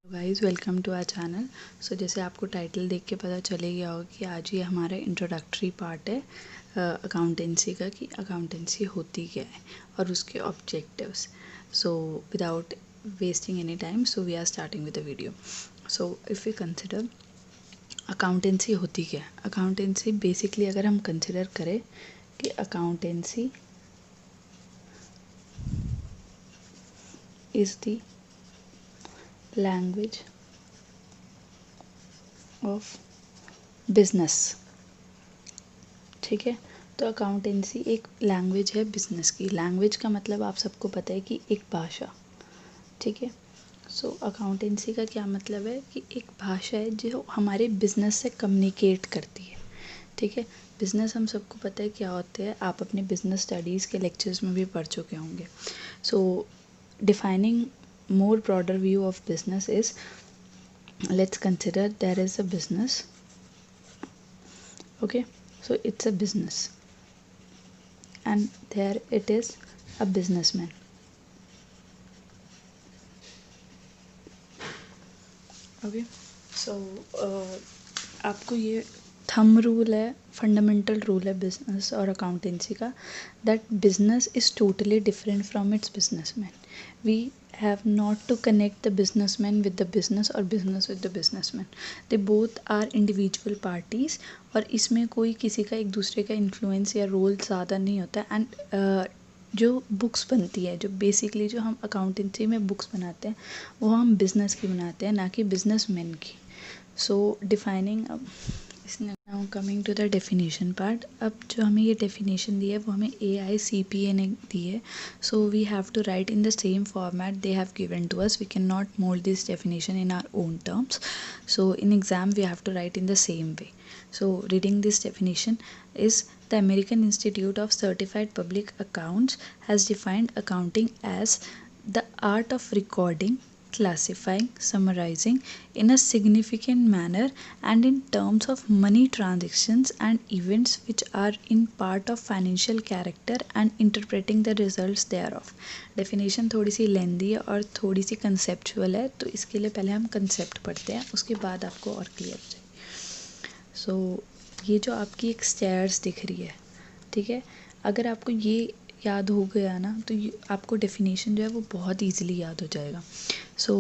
Guys welcome to our channel. So जैसे आपको title देख के पता चले गया होगा कि आज ये हमारा इंट्रोडक्टरी पार्ट है अकाउंटेंसी का, कि अकाउंटेंसी होती क्या है और उसके objectives. So without wasting any time, so we are starting with the video. So if you consider accountancy होती क्या है। अकाउंटेंसी बेसिकली अगर हम कंसिडर करें कि accountancy is the language of business. ठीक है, तो अकाउंटेंसी एक लैंग्वेज है बिजनेस की। लैंग्वेज का मतलब आप सबको पता है कि एक भाषा। ठीक है, सो अकाउंटेंसी का क्या मतलब है कि एक भाषा है जो हमारे बिजनेस से कम्युनिकेट करती है। ठीक है, बिजनेस हम सबको पता है क्या होते हैं, आप अपने बिजनेस स्टडीज़ के लेक्चर्स में भी पढ़ चुके होंगे। सो defining more broader view of business is, let's consider there is a business. Okay, so it's a business and there it is a businessman. Okay, so आपको ये थंब रूल है, fundamental rule है business और accountancy का, that business is totally different from its businessman. We have not to connect the businessman with the business or business with the businessman. They both are individual parties और इसमें कोई किसी का एक दूसरे का इन्फ्लुएंस या रोल ज़्यादा नहीं होता. एंड जो बुक्स बनती है, जो बेसिकली जो हम अकाउंटेंसी में बुक्स बनाते हैं वो हम बिज़नेस की बनाते हैं, ना कि बिजनेसमैन की. सो डिफाइनिंग, अब इसने now coming to the definition part. अब जो हमें ये डेफिनेशन दी है वो हमें AICPA ने दी है. So we have to write in the same format they have given to us. We can not mould this definition in our own terms. So in exam we have to write in the same way. So reading this definition is, the American Institute of Certified Public Accounts has defined accounting as the art of recording, classifying, summarizing in a significant manner and in terms of money transactions and events which are in part of financial character and interpreting the results thereof. Definition थोड़ी सी लेंदी है और थोड़ी सी conceptual है, तो इसके लिए पहले हम कंसेप्ट पढ़ते हैं, उसके बाद आपको और क्लियर हो जाएगी. सो ये जो आपकी एक स्टेयर्स दिख रही है, ठीक है, अगर आपको ये याद हो गया ना तो आपको डेफिनेशन जो है वो बहुत इजीली याद हो जाएगा. सो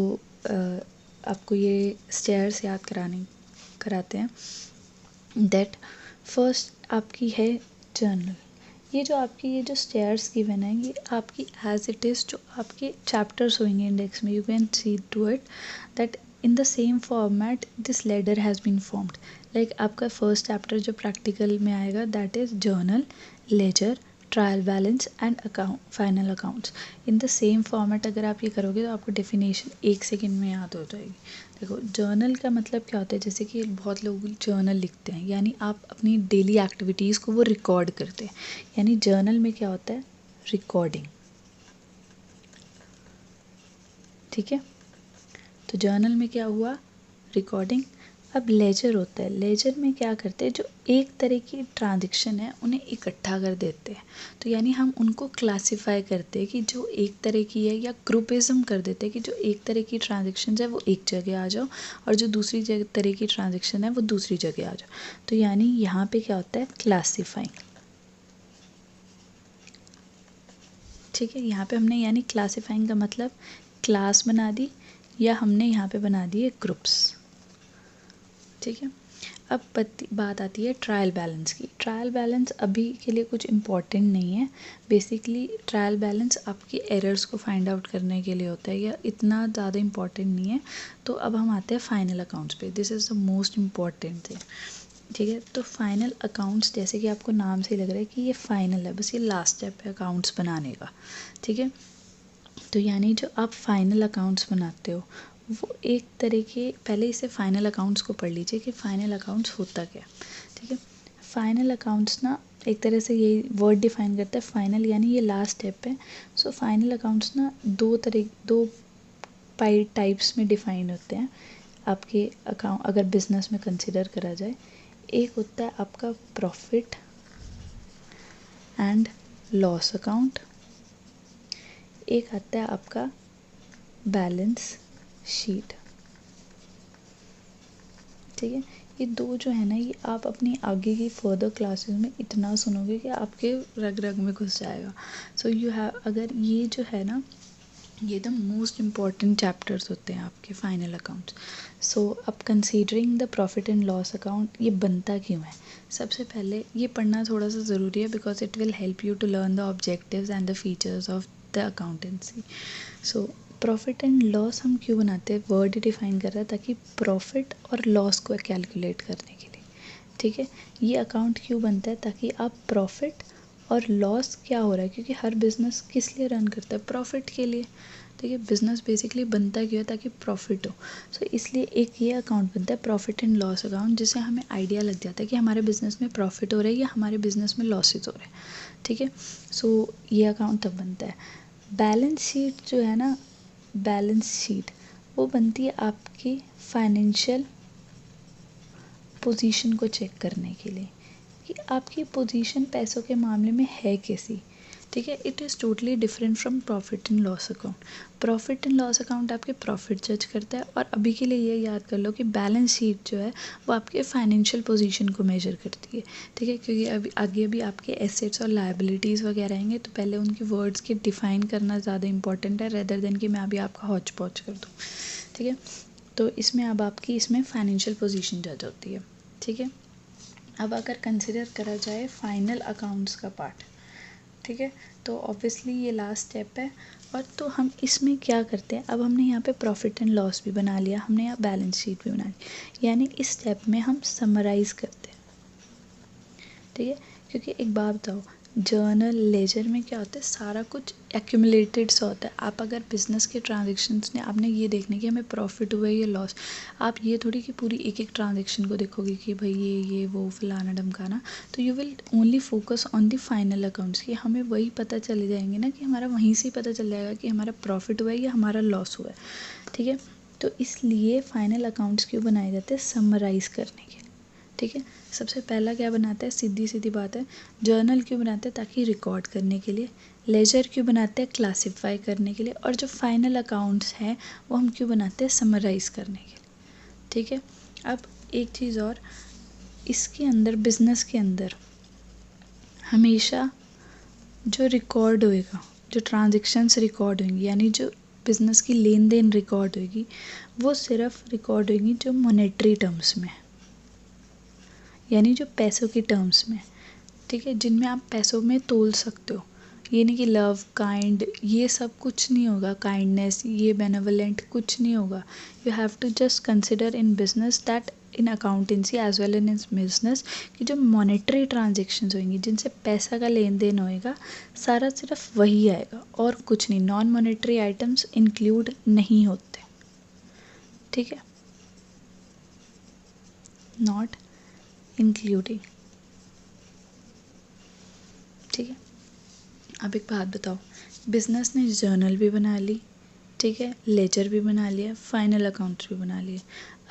आपको ये स्टेयर्स याद कराते हैं. दैट फर्स्ट आपकी है जर्नल. ये जो आपकी ये जो स्टेयर्स गिवन है ये आपकी एज इट इज़ जो आपके चैप्टर्स होंगे इंडेक्स में, you can see to it that in the same format this ledger has been formed. Like आपका फर्स्ट चैप्टर जो प्रैक्टिकल में आएगा that is journal, ledger, trial balance and account, final accounts. In the same format अगर आप ये करोगे तो आपको डेफिनेशन 1 सेकेंड में याद हो जाएगी. देखो जर्नल का मतलब क्या होता है, जैसे कि बहुत लोग जर्नल लिखते हैं, यानी आप अपनी डेली एक्टिविटीज़ को वो रिकॉर्ड करते हैं. यानी जर्नल में क्या होता है, रिकॉर्डिंग. ठीक है, तो जर्नल में क्या हुआ, रिकॉर्डिंग. अब लेजर होता है, लेजर में क्या करते हैं, जो एक तरह की ट्रांजैक्शन है उन्हें इकट्ठा कर देते हैं. तो यानी हम उनको क्लासिफाई करते हैं कि जो एक तरह की है, या ग्रुपिज्म कर देते हैं कि जो एक तरह की ट्रांजैक्शन है वो एक जगह आ जाओ और जो दूसरी तरह की ट्रांजैक्शन है वो दूसरी जगह आ जाओ. तो यानी यहाँ पे क्या होता है, क्लासीफाइंग. ठीक है, यहाँ पे हमने यानी क्लासीफाइंग का मतलब क्लास बना दी या हमने यहाँ पे बना दिए ग्रुप्स. ठीक है, अब बात आती है ट्रायल बैलेंस की. ट्रायल बैलेंस अभी के लिए कुछ इम्पॉर्टेंट नहीं है. बेसिकली ट्रायल बैलेंस आपके एरर्स को फाइंड आउट करने के लिए होता है, या इतना ज़्यादा इम्पॉर्टेंट नहीं है. तो अब हम आते हैं फाइनल अकाउंट्स पे. This is the most important thing. ठीक है, तो फाइनल अकाउंट्स जैसे कि आपको नाम से लग रहा है कि ये फाइनल है, बस ये लास्ट स्टेप है अकाउंट्स बनाने का. ठीक है, तो यानी जो आप फाइनल अकाउंट्स बनाते हो वो एक तरह के, पहले इसे फाइनल अकाउंट्स को पढ़ लीजिए कि फाइनल अकाउंट्स होता क्या. ठीक है, फाइनल अकाउंट्स ना एक तरह से ये वर्ड डिफाइन करता है फाइनल, यानी ये लास्ट स्टेप है. सो फाइनल अकाउंट्स ना दो टाइप्स में डिफाइन होते हैं आपके अकाउंट, अगर बिजनेस में कंसिडर करा जाए. एक होता है आपका प्रॉफिट एंड लॉस अकाउंट, एक आता है आपका बैलेंस शीट. ठीक है। ये दो जो है ना, ये आप अपनी आगे की फर्दर क्लासेस में इतना सुनोगे कि आपके रग रग में घुस जाएगा। सो यू हैव, अगर ये जो है ना, ये द मोस्ट इम्पॉर्टेंट चैप्टर्स होते हैं आपके फाइनल अकाउंट्स। सो अब considering the profit and loss account, ये बनता क्यों है? सबसे पहले ये पढ़ना थोड़ा सा ज़रूरी है because it will help you to learn the objectives and the features of the accountancy. So profit and loss हम क्यों बनाते हैं? वर्ड ही डिफाइन कर रहा है ताकि प्रॉफिट और लॉस को कैलकुलेट करने के लिए, ठीक है। ये अकाउंट क्यों बनता है? ताकि आप प्रॉफिट और लॉस क्या हो रहा है, क्योंकि हर बिज़नेस किस लिए रन करता है? प्रॉफिट के लिए, ठीक है। बिज़नेस बेसिकली बनता क्यों है? ताकि प्रॉफिट हो। सो इसलिए एक ये अकाउंट बनता है प्रॉफिट एंड लॉस अकाउंट, जिससे हमें आइडिया लग जाता है कि हमारे बिज़नेस में प्रॉफिट हो रहा है या हमारे बिज़नेस में लॉसेस हो रहे हैं, ठीक है। सो ये अकाउंट तब बनता है। बैलेंस शीट जो है ना, बैलेंस शीट वो बनती है आपकी फाइनेंशियल पोजीशन को चेक करने के लिए कि आपकी पोजीशन पैसों के मामले में है कैसी, ठीक है। It is totally different from profit and loss account. Profit and loss account आपके प्रॉफिट जज करता है, और अभी के लिए ये याद कर लो कि बैलेंस शीट जो है वो आपके फाइनेंशियल पोजीशन को मेजर करती है, ठीक है। क्योंकि अभी आपके एसेट्स और लायबिलिटीज़ वगैरह आएंगे, तो पहले उनके वर्ड्स के डिफ़ाइन करना ज़्यादा इंपॉर्टेंट है रेदर देन कि मैं अभी आपका हौच पौच कर दूँ, ठीक है। तो इसमें अब आपकी इसमें फाइनेंशियल पोजीशन जज होती है, ठीक है। अब अगर कंसिडर करा जाए फाइनल अकाउंट्स का पार्ट, ठीक है, तो ऑब्वियसली ये लास्ट स्टेप है। और तो हम इसमें क्या करते हैं, अब हमने यहाँ पे प्रॉफिट एंड लॉस भी बना लिया, हमने यहाँ बैलेंस शीट भी बना ली, यानी इस स्टेप में हम समराइज़ करते हैं, ठीक है। क्योंकि एक बात बताओ, जर्नल लेजर में क्या होता है, सारा कुछ एक्यूमुलेटेड सा होता है। आप अगर बिज़नेस के ट्रांजेक्शन्स ने आपने ये देखने कि हमें प्रॉफिट हुआ है या लॉस, आप ये थोड़ी कि पूरी एक एक ट्रांजेक्शन को देखोगे कि भाई ये वो फलाना ढमकाना, तो you will only focus on the final accounts कि हमें वही पता चले जाएंगे ना, कि हमारा वहीं से पता चल जाएगा कि हमारा प्रॉफिट हुआ है या हमारा लॉस हुआ है, ठीक है। तो इसलिए फाइनल अकाउंट्स क्यों बनाए जाते हैं? समराइज़ करने के लिए, ठीक है। सबसे पहला क्या बनाता है? सीधी सीधी बात है, जर्नल क्यों बनाते हैं? ताकि रिकॉर्ड करने के लिए। लेजर क्यों बनाते हैं? क्लासिफाई करने के लिए। और जो फाइनल अकाउंट्स हैं वो हम क्यों बनाते हैं? समराइज़ करने के लिए, ठीक है। अब एक चीज़ और, इसके अंदर बिज़नेस के अंदर हमेशा जो रिकॉर्ड होएगा, जो ट्रांजेक्शन्स रिकॉर्ड होंगी, यानी जो बिज़नेस की लेन देन रिकॉर्ड होगी, वो सिर्फ रिकॉर्ड होगी जो मॉनेटरी टर्म्स में, यानी जो पैसों की टर्म्स में, ठीक है, जिनमें आप पैसों में तोल सकते हो। ये नहीं कि लव, काइंड, ये सब कुछ नहीं होगा, काइंडनेस, ये बेनेवलेंट कुछ नहीं होगा। You have to just consider in business that, in accountancy as well in business, कि जो मॉनेटरी ट्रांजेक्शन्स होंगी, जिनसे पैसा का लेन देन होएगा, सारा सिर्फ वही आएगा और कुछ नहीं। नॉन मॉनेटरी आइटम्स इंक्लूड नहीं होते, ठीक है, नॉट इंक्लूडिंग, ठीक है। अब एक बात बताओ, बिज़नेस ने जर्नल भी बना ली, ठीक है, लेजर भी बना लिया, फाइनल अकाउंट्स भी बना लिए।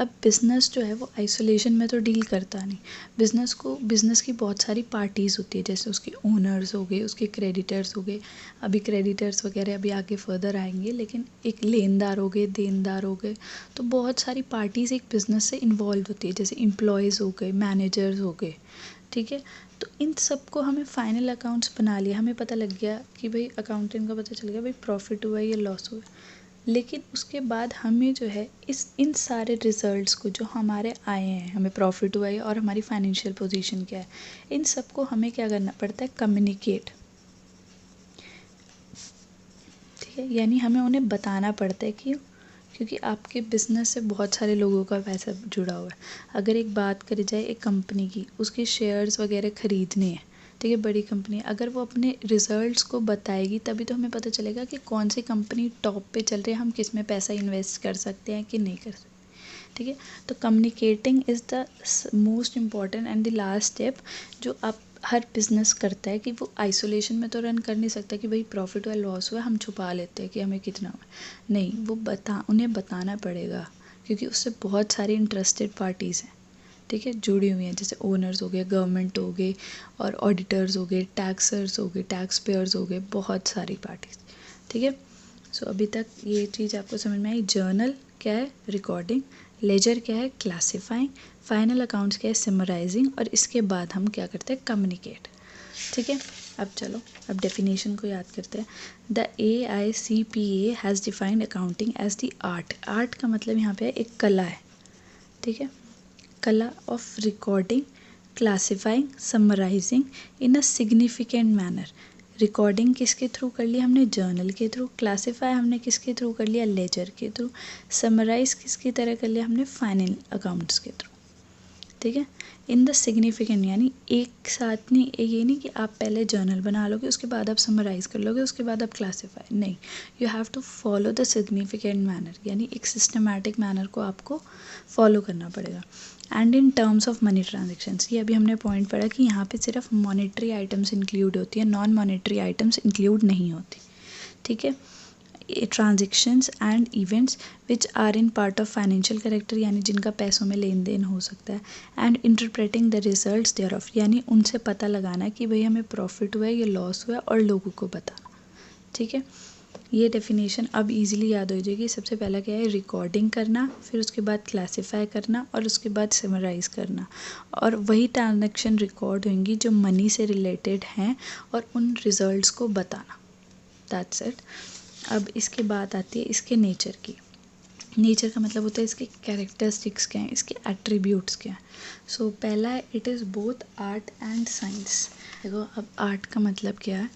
अब बिज़नेस जो है वो आइसोलेशन में तो डील करता नहीं। बिज़नेस की बहुत सारी पार्टीज़ होती है, जैसे उसके ओनर्स हो गए, उसके क्रेडिटर्स हो गए, अभी क्रेडिटर्स वगैरह अभी आगे फर्दर आएंगे, लेकिन एक लेनदार हो गए, देनदार हो गए, तो बहुत सारी पार्टीज़ एक बिज़नेस से इन्वॉल्व होती है, जैसे एम्प्लॉयज़ हो गए, मैनेजर्स हो गए, ठीक है। तो इन सबको हमें फाइनल अकाउंट्स बना लिया, हमें पता लग गया कि भाई अकाउंटिंग का पता चल गया भाई प्रॉफिट हुआ है या लॉस हुआ है। लेकिन उसके बाद हमें जो है इन सारे रिजल्ट्स को जो हमारे आए हैं, हमें प्रॉफिट हुआ है और हमारी फाइनेंशियल पोजीशन क्या है, इन सबको हमें क्या करना पड़ता है? कम्युनिकेट, ठीक है, यानी हमें उन्हें बताना पड़ता है कि, क्योंकि आपके बिज़नेस से बहुत सारे लोगों का पैसा जुड़ा हुआ है। अगर एक बात करी जाए एक कंपनी की, उसके शेयर्स वगैरह ख़रीदने हैं, ठीक है, बड़ी कंपनी, अगर वो अपने रिजल्ट्स को बताएगी तभी तो हमें पता चलेगा कि कौन सी कंपनी टॉप पे चल रही है, हम किस में पैसा इन्वेस्ट कर सकते हैं कि नहीं कर सकते, ठीक है। तो communicating is the most important and the last step जो आप हर बिज़नेस करता है, कि वो आइसोलेशन में तो रन कर नहीं सकता कि भाई प्रॉफिट हुआ लॉस हुआ हम छुपा लेते हैं कि हमें कितना हुआ, नहीं, वो उन्हें बताना पड़ेगा, क्योंकि उससे बहुत सारी इंटरेस्टेड पार्टीज़ हैं, ठीक है, जुड़ी हुई हैं, जैसे ओनर्स हो गए, गवर्नमेंट हो गए, और ऑडिटर्स हो गए, टैक्सर्स हो गए, टैक्स पेयर्स हो गए, बहुत सारी पार्टीज, ठीक है। सो अभी तक ये चीज़ आपको समझ में आई। जर्नल क्या है? रिकॉर्डिंग। लेजर क्या है? क्लासिफाइंग। फाइनल अकाउंट्स क्या है, समराइजिंग, और इसके बाद हम क्या करते हैं, कम्युनिकेट। ठीक है, अब चलो अब डेफिनेशन को याद करते हैं। The AICPA has defined accounting as the art. Art का मतलब यहाँ पे एक कला है, ठीक है, कला of recording, classifying, summarising in a significant manner. Recording किसके थ्रू कर लिया हमने, जर्नल के थ्रू। क्लासीफाई हमने किसके थ्रू कर लिया, लेजर के थ्रू। समराइज किसकी तरह कर लिया हमने, फाइनल अकाउंट्स के थ्रू। ठीक है, इन द सिग्निफिकेंट, यानी एक साथ नहीं, ये नहीं कि आप पहले जर्नल बना लोगे उसके बाद आप समराइज़ कर लोगे उसके बाद आप क्लासीफाई, नहीं, you have to follow the significant manner, यानी एक सिस्टमैटिक मैनर को आपको फॉलो करना पड़ेगा। And in terms of money transactions, ये अभी हमने पॉइंट पढ़ा कि यहाँ पे सिर्फ मॉनेटरी आइटम्स इंक्लूड होती है, नॉन मॉनेटरी आइटम्स इंक्लूड नहीं होती। ठीक है, transactions and events which are in part of financial character, यानी जिनका पैसों में लेन देन हो सकता है। And interpreting the results thereof, यानी उनसे पता लगाना कि भाई हमें प्रॉफिट हुआ है या लॉस हुआ है और लोगों को बताना। ठीक है, ये डेफिनेशन अब इजीली याद हो जाएगी। सबसे पहला क्या है, रिकॉर्डिंग करना, फिर उसके बाद क्लासीफाई करना और उसके बाद समराइज़ करना, और वही ट्रांजेक्शन रिकॉर्ड होंगी जो मनी से रिलेटेड हैं और उन रिजल्ट्स को बताना। That's it. अब इसके बाद आती है इसके नेचर की। नेचर का मतलब होता है इसके कैरेक्टरिस्टिक्स क्या हैं, इसके एट्रीब्यूट्स क्या हैं। सो पहला है, it is both art and science. देखो अब आर्ट का मतलब क्या है,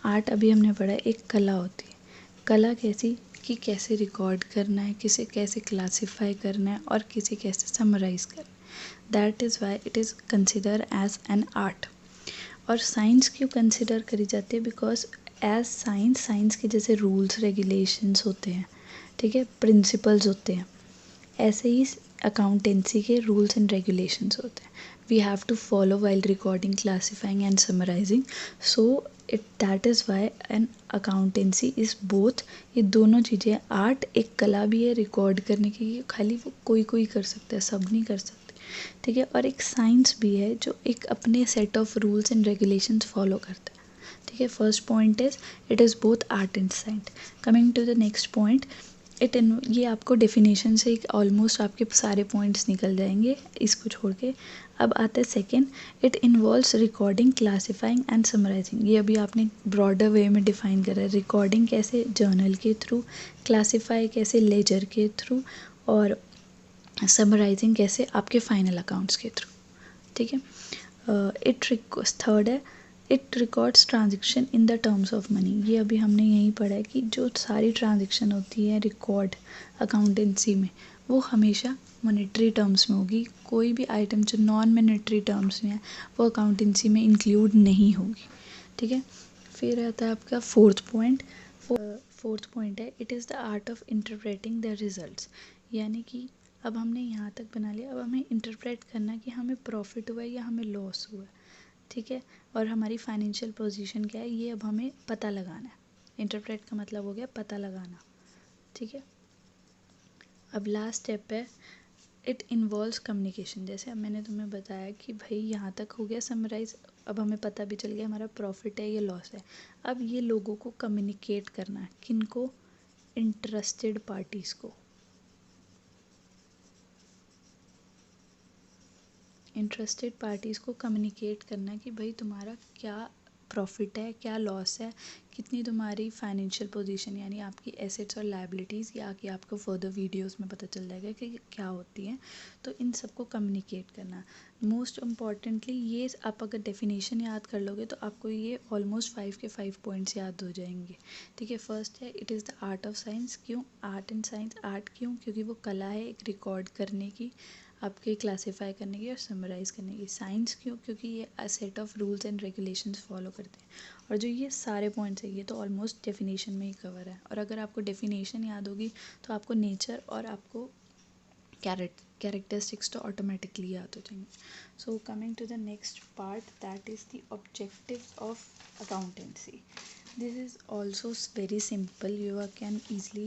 आर्ट अभी हमने पढ़ा है एक कला होती है। कला कैसी, कि कैसे रिकॉर्ड करना है, किसे कैसे क्लासीफाई करना है और किसे कैसे समराइज़ करना है। That is why it is consider as an art. और साइंस क्यों कंसिडर करी जाती है, बिकॉज एज साइंस, साइंस के जैसे रूल्स रेगुलेशंस होते हैं, ठीक है, प्रिंसिपल्स होते हैं, ऐसे ही अकाउंटेंसी के रूल्स एंड रेगुलेशंस होते हैं। We have to follow while recording, classifying and summarising. So it that is why an accountancy is both, ये दोनों चीज़ें, आर्ट एक कला भी है रिकॉर्ड करने की, खाली वो कोई कोई कर सकता है, सब नहीं कर सकते। ठीक है, और एक साइंस भी है जो एक अपने set of rules and regulations follow करता है। ठीक है, first point is it is both art and science. Coming to the next point, ये आपको डेफिनेशन से ऑलमोस्ट आपके सारे पॉइंट्स निकल जाएंगे इसको छोड़ के। अब आता है second, it involves recording, classifying and summarising. ये अभी आपने ब्रॉडर वे में डिफाइन करा है, रिकॉर्डिंग कैसे, जर्नल के थ्रू, क्लासीफाई कैसे, लेजर के थ्रू, और समराइजिंग कैसे, आपके फाइनल अकाउंट्स के थ्रू। ठीक है, थर्ड है, it records transaction in the terms of money. ये अभी हमने यही पढ़ा है कि जो सारी ट्रांजेक्शन होती है रिकॉर्ड अकाउंटेंसी में, वो हमेशा मॉनेटरी टर्म्स में होगी। कोई भी आइटम जो नॉन मॉनेटरी टर्म्स में है वो अकाउंटेंसी में इंक्लूड नहीं होगी। ठीक है, फिर आता है आपका फोर्थ पॉइंट। फोर्थ पॉइंट है, it is the art of interpreting the results. यानी कि अब हमने यहाँ तक बना लिया, अब हमें इंटरप्रेट करना कि हमें प्रॉफिट हुआ है या हमें लॉस हुआ है। ठीक है, और हमारी फाइनेंशियल पोजीशन क्या है, ये अब हमें पता लगाना है। इंटरप्रेट का मतलब हो गया पता लगाना। ठीक है, अब लास्ट स्टेप है, इट इन्वॉल्व्स कम्युनिकेशन। जैसे अब मैंने तुम्हें बताया कि भाई यहाँ तक हो गया समराइज, अब हमें पता भी चल गया हमारा प्रॉफिट है या लॉस है। अब ये लोगों को कम्युनिकेट करना है, किनको, इंटरेस्टेड पार्टीज़ को। इंटरेस्टेड पार्टीज़ को कम्युनिकेट करना कि भाई तुम्हारा क्या प्रॉफिट है, क्या लॉस है, कितनी तुम्हारी फाइनेंशियल पोजीशन, यानी आपकी एसेट्स और लायबिलिटीज़, या कि आपको फर्दर वीडियोस में पता चल जाएगा कि क्या होती हैं। तो इन सबको कम्युनिकेट करना। मोस्ट इम्पॉर्टेंटली ये आप अगर डेफिनेशन याद कर लोगे तो आपको ये ऑलमोस्ट 5 के 5 पॉइंट्स याद हो जाएंगे। ठीक है, फर्स्ट है, it is the art of science. क्यों आर्ट एंड साइंस, आर्ट क्यों, क्योंकि वो कला है एक रिकॉर्ड करने की, आपके क्लासीफाई करने की और समराइज़ करने की। साइंस क्यों, क्योंकि ये set of rules and regulations follow करते हैं। और जो ये सारे पॉइंट्स है ये तो ऑलमोस्ट डेफिनेशन में ही कवर है। और अगर आपको डेफिनेशन याद होगी तो आपको नेचर और आपको कैरेक्टरिस्टिक्स तो ऑटोमेटिकली याद हो जाएंगे। So coming to the next part, that is the objectives of accountancy. This is also very simple. You can easily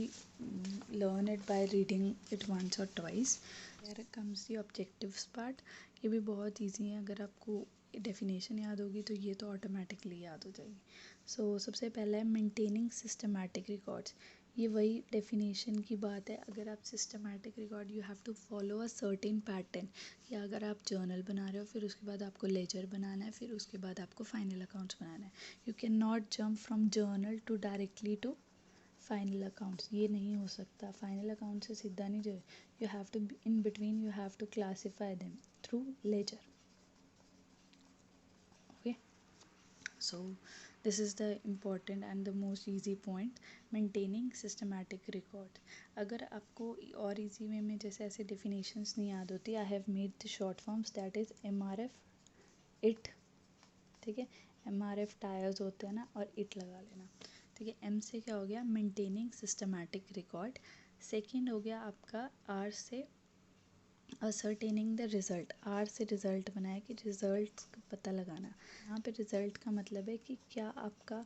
learn it by reading it once or twice. Here comes the objectives part. ये भी बहुत easy है, अगर आपको definition याद होगी तो ये तो ऑटोमेटिकली याद हो जाएगी। सो सबसे पहला है मेंटेनिंग सिस्टमैटिक रिकॉर्ड्स। ये वही डेफिनेशन की बात है। अगर आप systematic record, you have to follow a certain pattern, कि अगर आप जर्नल बना रहे हो फिर उसके बाद आपको लेजर बनाना है, फिर उसके बाद आपको फाइनल अकाउंट्स बनाना है। You can not jump from journal to directly to final accounts, ये नहीं हो सकता। फाइनल अकाउंट से सीधा नहीं जाए, you have to in between, you have to classify them through ledger. Okay, so this is the important and the most easy point, maintaining systematic record। अगर आपको और easy वे में जैसे ऐसे definitions नहीं याद होती, I have made the short forms, that is MRF, IT, ठीक है। MRF टायर्स होते हैं ना, और IT लगा लेना, ठीक है। M से क्या हो गया, मेंटेनिंग सिस्टमैटिक रिकॉर्ड। सेकेंड हो गया आपका R से असर्टेनिंग द रिज़ल्ट, आर से रिज़ल्ट बनाया कि रिज़ल्ट का पता लगाना। यहाँ पे रिज़ल्ट का मतलब है कि क्या आपका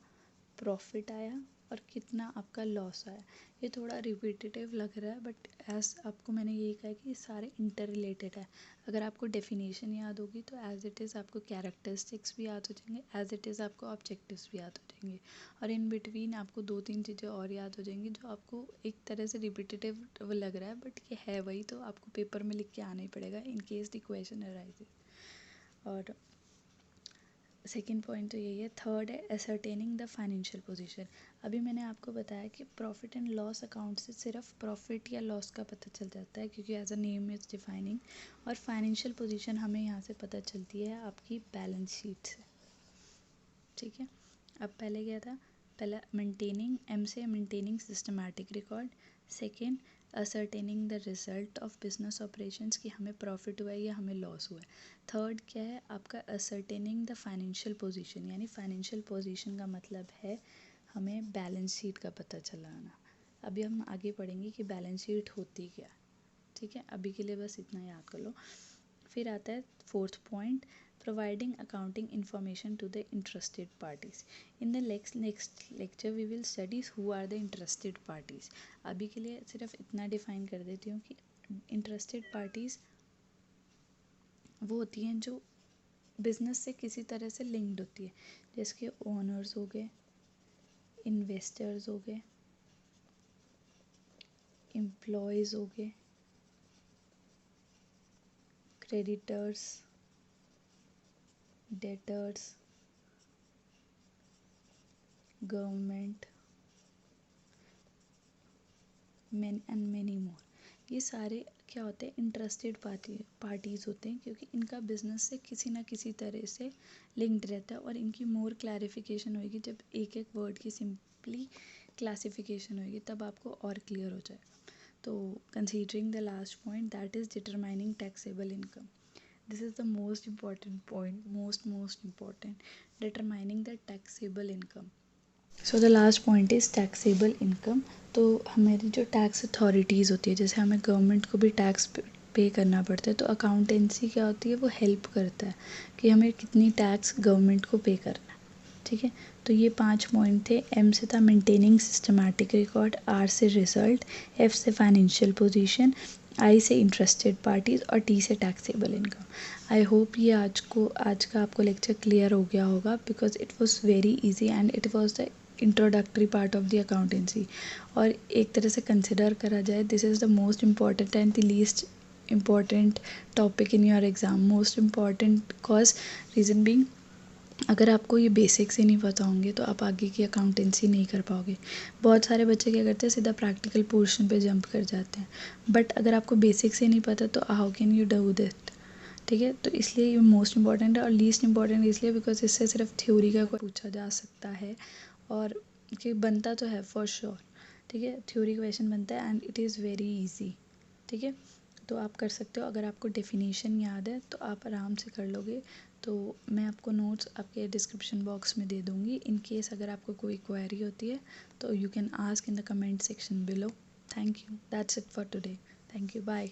प्रॉफिट आया और कितना आपका लॉस आया। ये थोड़ा रिपीटेटिव लग रहा है, बट एज आपको मैंने यही कहा कि ये सारे इंटर रिलेटेड है। अगर आपको डेफिनेशन याद होगी तो एज इट इज़ आपको कैरेक्टरिस्टिक्स भी याद हो जाएंगे, एज इट इज़ आपको ऑब्जेक्टिव्स भी याद हो जाएंगे, और इन बिटवीन आपको 2-3 चीज़ें और याद हो जाएंगी जो आपको एक तरह से रिपीटेटिव लग रहा है, बट ये है वही, तो आपको पेपर में लिख के आना ही पड़ेगा in case the question arises. और सेकेंड पॉइंट तो यही है। थर्ड है एसरटेनिंग द फाइनेंशियल पोजीशन। अभी मैंने आपको बताया कि प्रॉफिट एंड लॉस अकाउंट से सिर्फ प्रॉफिट या लॉस का पता चल जाता है, क्योंकि as a name is defining. और फाइनेंशियल पोजीशन हमें यहाँ से पता चलती है आपकी बैलेंस शीट से, ठीक है। अब पहले क्या था, पहला मेंटेनिंग, एम से maintaining systematic record. Second ascertaining the result of business operations, कि हमें प्रॉफिट हुआ है या हमें लॉस हुआ है। थर्ड क्या है आपका, असर्टेनिंग द फाइनेंशियल पोजीशन, यानी फाइनेंशियल पोजीशन का मतलब है हमें बैलेंस शीट का पता चलाना। अभी हम आगे पढ़ेंगे कि बैलेंस शीट होती क्या, ठीक है। अभी के लिए बस इतना याद कर लो। फिर आता है fourth point, providing accounting information to the interested parties. In the next lecture we will studies who are the interested parties. अभी के लिए सिर्फ इतना डिफाइन कर देती हूँ कि इंटरेस्टेड पार्टीज़ वो होती हैं जो बिजनेस से किसी तरह से लिंक्ड होती है, जैसे कि ओनर्स हो गए, इन्वेस्टर्स हो गए, एम्प्लॉयज़ हो गए, creditors, debtors, government, man and many more. ये सारे क्या होते हैं, इंटरेस्टेड पार्टीज़ होते हैं, क्योंकि इनका बिजनेस से किसी ना किसी तरह से लिंक्ड रहता है, और इनकी मोर क्लैरिफिकेशन होएगी जब एक एक वर्ड की सिंपली क्लासिफिकेशन होएगी, तब आपको और क्लियर हो जाएगा। तो considering the last point, that is determining taxable income, this is the most important point, most important, determining the taxable income। So the last point is taxable income. तो हमारी जो टैक्स अथॉरिटीज़ होती है, जैसे हमें गवर्नमेंट को भी tax पे करना पड़ता है, तो अकाउंटेंसी क्या होती है, वो हेल्प करता है कि हमें कितनी टैक्स गवर्नमेंट को पे करना है, ठीक है। तो ये 5 पॉइंट थे। एम से था मेंटेनिंग सिस्टमैटिक रिकॉर्ड, आर से रिजल्ट, एफ से फाइनेंशियल पोजीशन, आई से इंटरेस्टेड पार्टीज़, और टी से टैक्सेबल इनकम। आई होप ये आज का आपको लेक्चर क्लियर हो गया होगा, because it was very easy and it was the introductory part of the accountancy. और एक तरह से कंसिडर करा जाए, this is the most important and the least important topic in your exam. Most important cause reason being, अगर आपको ये basics ही नहीं पता होंगे तो आप आगे की अकाउंटेंसी नहीं कर पाओगे। बहुत सारे बच्चे क्या करते हैं, सीधा प्रैक्टिकल पोर्शन पे जंप कर जाते हैं, बट अगर आपको बेसिक्स ही नहीं पता तो how can you do that, ठीक है। तो इसलिए ये मोस्ट इंपॉर्टेंट है, और लीस्ट इंपॉर्टेंट इसलिए बिकॉज इससे सिर्फ थ्योरी का पूछा जा सकता है, और कि बनता तो है फॉर श्योर, ठीक है। थ्योरी क्वेश्चन बनता है and it is very easy, ठीक है। तो आप कर सकते हो। अगर आपको डेफिनेशन याद है तो आप आराम से कर लोगे। तो मैं आपको नोट्स आपके डिस्क्रिप्शन बॉक्स में दे दूँगी। इन केस अगर आपको कोई क्वेरी होती है तो you can ask in the comment section below. Thank you, that's it for today. Thank you, bye.